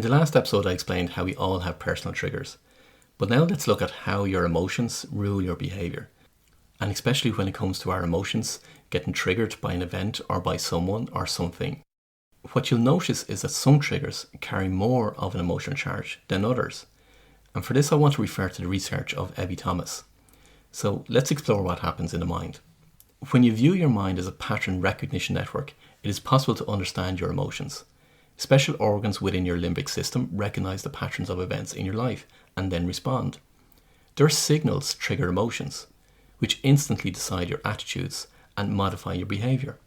the last episode I explained how we all have personal triggers, but now let's look at how your emotions rule your behaviour, and especially when it comes to our emotions getting triggered by an event or by someone or something. What you'll notice is that some triggers carry more of an emotional charge than others, and for this I want to refer to the research of Evie Thomas. So let's explore what happens in the mind. When you view your mind as a pattern recognition network, it is possible to understand your emotions. Special organs within your limbic system recognize the patterns of events in your life and then respond. Their signals trigger emotions, which instantly decide your attitudes and modify your behaviour.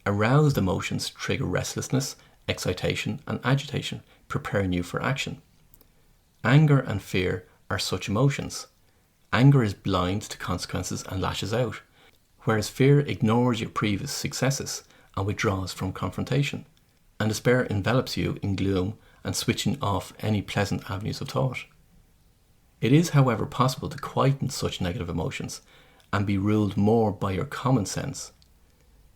Aroused emotions trigger restlessness, excitation, and agitation, preparing you for action. Anger and fear are such emotions. Anger is blind to consequences and lashes out, whereas fear ignores your previous successes and withdraws from confrontation, and despair envelops you in gloom and switching off any pleasant avenues of thought. It is, however, possible to quieten such negative emotions and be ruled more by your common sense.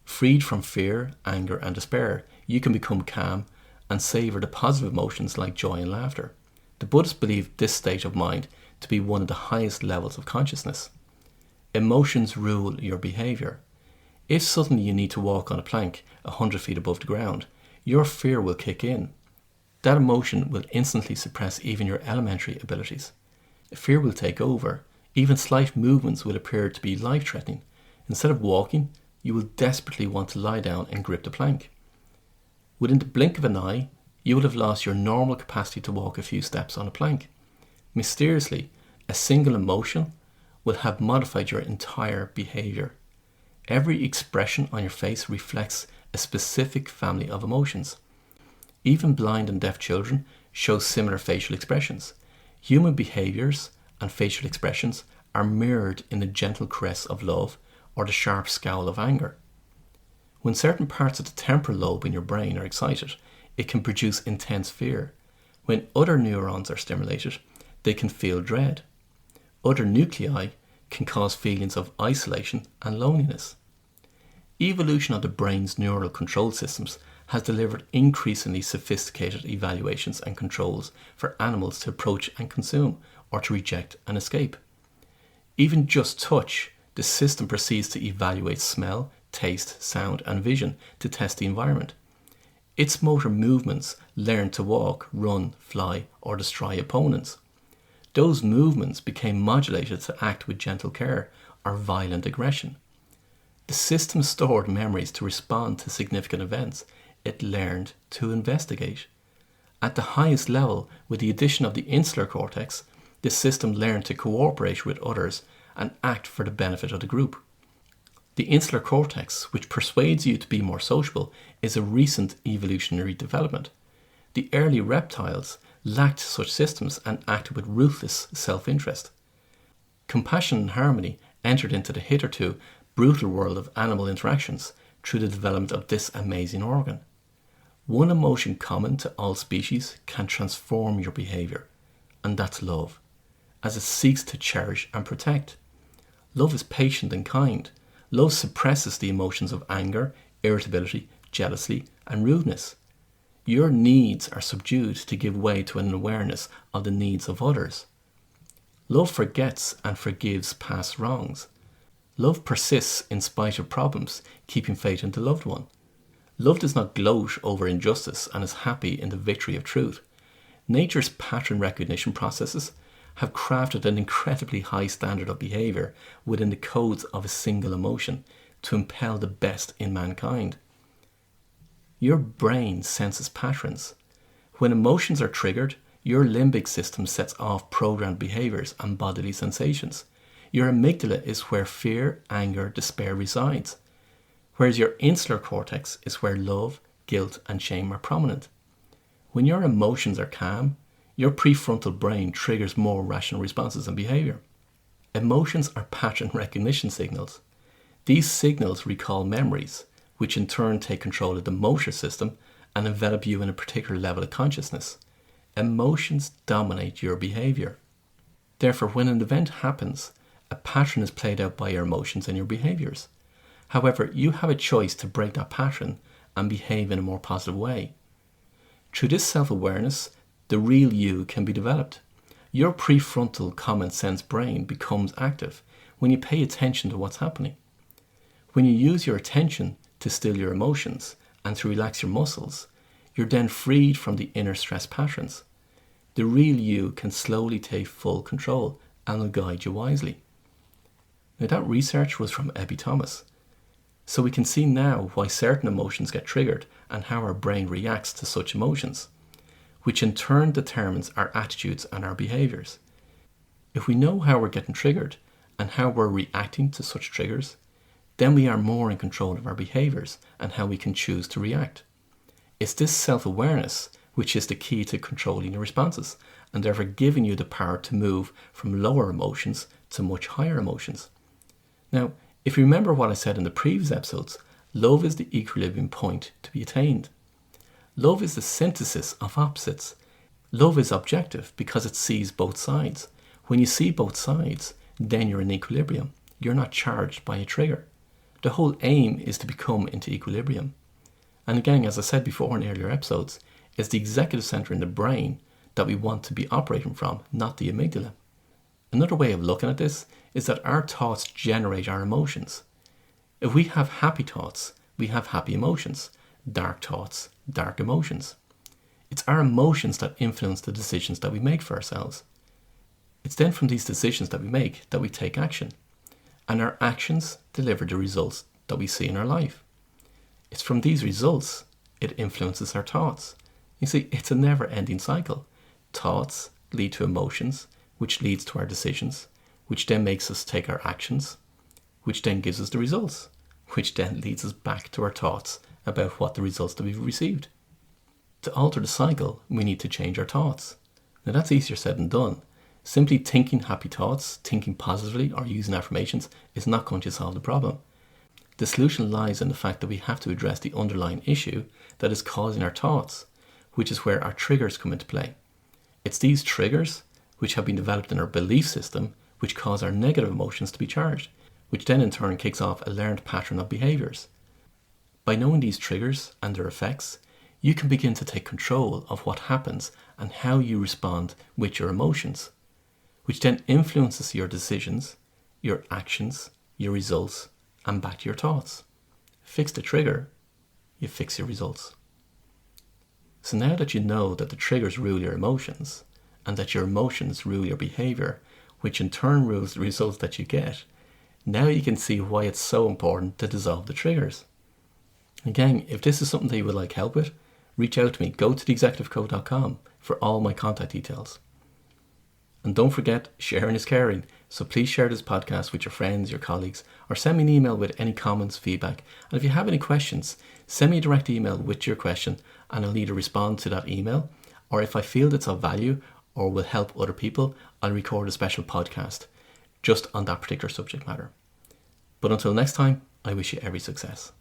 Freed from fear, anger, and despair, you can become calm and savour the positive emotions like joy and laughter. The Buddhists believe this state of mind to be one of the highest levels of consciousness. Emotions rule your behaviour. If suddenly you need to walk on a plank 100 feet above the ground, your fear will kick in. That emotion will instantly suppress even your elementary abilities. Fear will take over. Even slight movements will appear to be life-threatening. Instead of walking, you will desperately want to lie down and grip the plank. Within the blink of an eye, you will have lost your normal capacity to walk a few steps on a plank. Mysteriously, a single emotion will have modified your entire behaviour. Every expression on your face reflects a specific family of emotions. Even blind and deaf children show similar facial expressions. Human behaviours and facial expressions are mirrored in the gentle caress of love or the sharp scowl of anger. When certain parts of the temporal lobe in your brain are excited, it can produce intense fear. When other neurons are stimulated, they can feel dread. Other nuclei can cause feelings of isolation and loneliness. Evolution of the brain's neural control systems has delivered increasingly sophisticated evaluations and controls for animals to approach and consume, or to reject and escape. Even just touch, the system proceeds to evaluate smell, taste, sound, and vision to test the environment. Its motor movements learn to walk, run, fly, or destroy opponents. Those movements became modulated to act with gentle care or violent aggression. The system stored memories to respond to significant events. It learned to investigate. At the highest level, with the addition of the insular cortex, the system learned to cooperate with others and act for the benefit of the group. The insular cortex, which persuades you to be more sociable, is a recent evolutionary development. The early reptiles lacked such systems and acted with ruthless self-interest. Compassion and harmony entered into the hitherto brutal world of animal interactions through the development of this amazing organ. One emotion common to all species can transform your behaviour, and that's love, as it seeks to cherish and protect. Love is patient and kind. Love suppresses the emotions of anger, irritability, jealousy, and rudeness. Your needs are subdued to give way to an awareness of the needs of others. Love forgets and forgives past wrongs. Love persists in spite of problems, keeping faith in the loved one. Love does not gloat over injustice and is happy in the victory of truth. Nature's pattern recognition processes have crafted an incredibly high standard of behaviour within the codes of a single emotion to impel the best in mankind. Your brain senses patterns. When emotions are triggered, your limbic system sets off programmed behaviours and bodily sensations. Your amygdala is where fear, anger, despair resides, whereas your insular cortex is where love, guilt, and shame are prominent. When your emotions are calm, your prefrontal brain triggers more rational responses and behaviour. Emotions are pattern recognition signals. These signals recall memories, which in turn take control of the motor system and envelop you in a particular level of consciousness. Emotions dominate your behaviour. Therefore, when an event happens, a pattern is played out by your emotions and your behaviours. However, you have a choice to break that pattern and behave in a more positive way. Through this self-awareness, the real you can be developed. Your prefrontal common sense brain becomes active when you pay attention to what's happening. When you use your attention to still your emotions and to relax your muscles, you're then freed from the inner stress patterns. The real you can slowly take full control and will guide you wisely. Now, that research was from Ebby Thomas. So we can see now why certain emotions get triggered and how our brain reacts to such emotions, which in turn determines our attitudes and our behaviours. If we know how we're getting triggered and how we're reacting to such triggers, then we are more in control of our behaviours and how we can choose to react. It's this self-awareness which is the key to controlling your responses and therefore giving you the power to move from lower emotions to much higher emotions. Now, if you remember what I said in the previous episodes, love is the equilibrium point to be attained. Love is the synthesis of opposites. Love is objective because it sees both sides. When you see both sides, then you're in equilibrium. You're not charged by a trigger. The whole aim is to become into equilibrium. And again, as I said before in earlier episodes, it's the executive centre in the brain that we want to be operating from, not the amygdala. Another way of looking at this is that our thoughts generate our emotions. If we have happy thoughts, we have happy emotions. Dark thoughts, dark emotions. It's our emotions that influence the decisions that we make for ourselves. It's then from these decisions that we make that we take action. And our actions deliver the results that we see in our life. It's from these results it influences our thoughts. You see, it's a never-ending cycle. Thoughts lead to emotions, which leads to our decisions, which then makes us take our actions, which then gives us the results, which then leads us back to our thoughts about what the results that we've received. To alter the cycle, we need to change our thoughts. Now that's easier said than done. Simply thinking happy thoughts, thinking positively or using affirmations is not going to solve the problem. The solution lies in the fact that we have to address the underlying issue that is causing our thoughts, which is where our triggers come into play. It's these triggers, which have been developed in our belief system, which cause our negative emotions to be charged, which then in turn kicks off a learned pattern of behaviours. By knowing these triggers and their effects, you can begin to take control of what happens and how you respond with your emotions, which then influences your decisions, your actions, your results, and back to your thoughts. Fix the trigger, you fix your results. So now that you know that the triggers rule your emotions, and that your emotions rule your behaviour, which in turn rules the results that you get, now you can see why it's so important to dissolve the triggers. Again, if this is something that you would like help with, reach out to me. Go to theexecutiveco.com for all my contact details. And don't forget, sharing is caring. So please share this podcast with your friends, your colleagues, or send me an email with any comments, feedback. And if you have any questions, send me a direct email with your question and I'll either respond to that email, or if I feel it's of value or will help other people, I'll record a special podcast just on that particular subject matter. But until next time, I wish you every success.